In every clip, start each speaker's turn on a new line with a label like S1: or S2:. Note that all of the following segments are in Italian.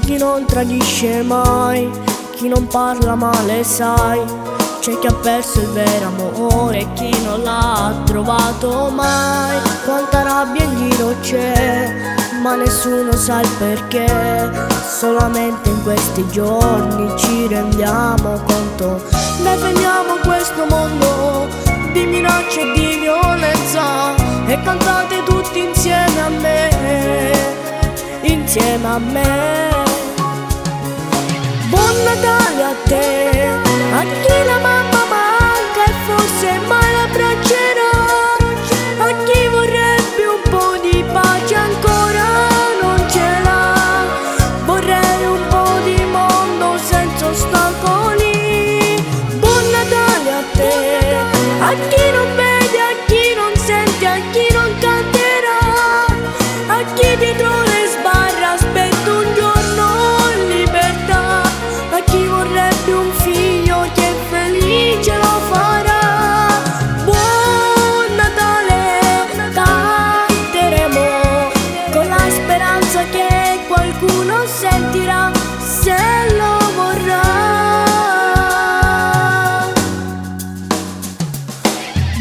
S1: chi non tradisce mai, chi non parla male sai. C'è chi ha perso il vero amore e chi non l'ha trovato mai. Quanta rabbia in giro c'è, ma nessuno sa il perché. Solamente in questi giorni ci rendiamo conto. Difendiamo questo mondo di minacce e di violenza e cantate tutti insieme a me, insieme a me. Buon Natale a te, a chi la mamma manca e forse mai l'abbraccerà, a chi vorrebbe un po' di pace ancora non ce l'ha. Vorrei un po' di mondo senza ostacoli. Buon Natale a te, a chi non vede, a chi non sente, a chi non canterà, a chi dietro le sbarre aspetta un giorno in libertà, a chi vorrebbe un figlio che felice lo farà. Buon Natale, canteremo con la speranza che qualcuno sentirà se lo vorrà.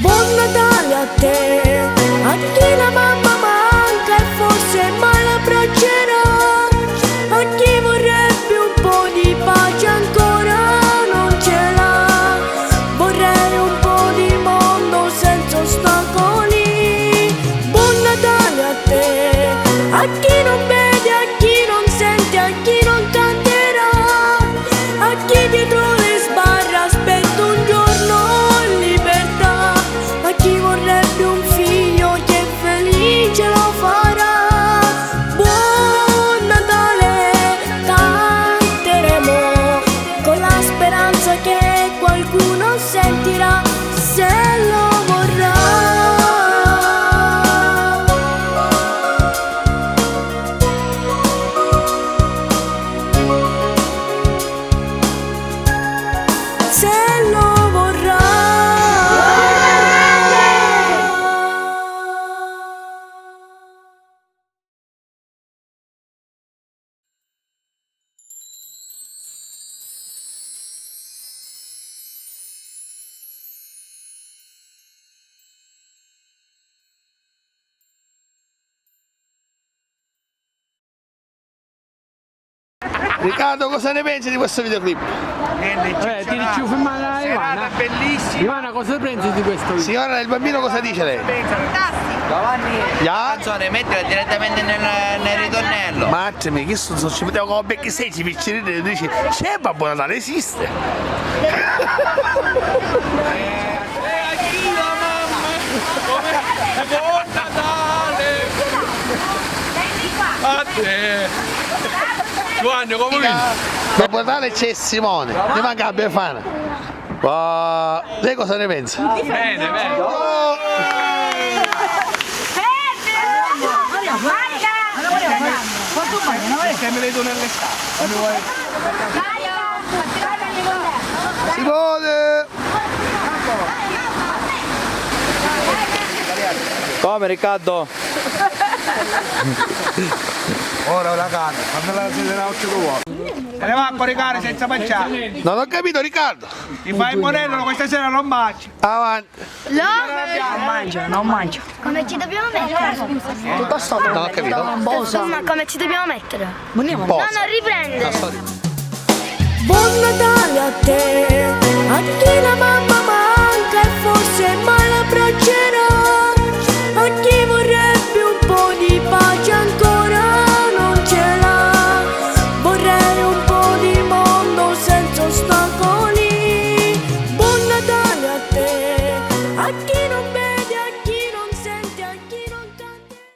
S1: Buon Natale a te, a chi la mamma manca e forse mai l'abbraccerà, a chi vorrebbe un po' di pace ancora non ce l'ha. Vorrei un po' di mondo senza ostacoli. Buon Natale a te, a chi non vede, a chi non sente, a chi non canterà, a chi dietro le sbarre aspetta un giorno in libertà, a chi vorrebbe un figlio che felice lo farà. Buon Natale, canteremo con la speranza che qualcuno sentirà se lo vorrà. Se lo vorrà.
S2: Riccardo, cosa ne pensi di questo videoclip?
S3: Ti dicevo filmare la Ivana.
S4: Bellissima.
S3: Ivana, cosa pensi di questo video?
S2: Signora del bambino, cosa dice lei?
S4: Giovanni,
S2: Ya?
S4: canzone, mettila direttamente nel ritornello.
S2: Ma attimi, che sono ci mettiamo come perché sei ci piccerine e dici c'è Babbo Natale, esiste?
S3: Buon Natale! A te! Giovanni, come vieni?
S2: Babbo Natale c'è Simone, ne manca la Befana. Lei cosa ne pensa?
S3: Bene, bene.
S2: Simone!
S4: Come Riccardo?
S5: Ora la carne, fammela sedere a occhio tuo. E ne va a coricare senza mangiare.
S2: Non ho capito, Riccardo.
S5: Ti fai il monello, questa sera non mangi.
S2: Avanti.
S1: Non mangio.
S6: Come ci dobbiamo mettere? Scusa.
S1: Tutto sopra.
S2: Non ho capito.
S6: Ma come ci dobbiamo mettere?
S2: Posa.
S6: No, non riprende.
S1: Buon Natale a te, a chi la mamma manca e forse mai l'abbraccerà,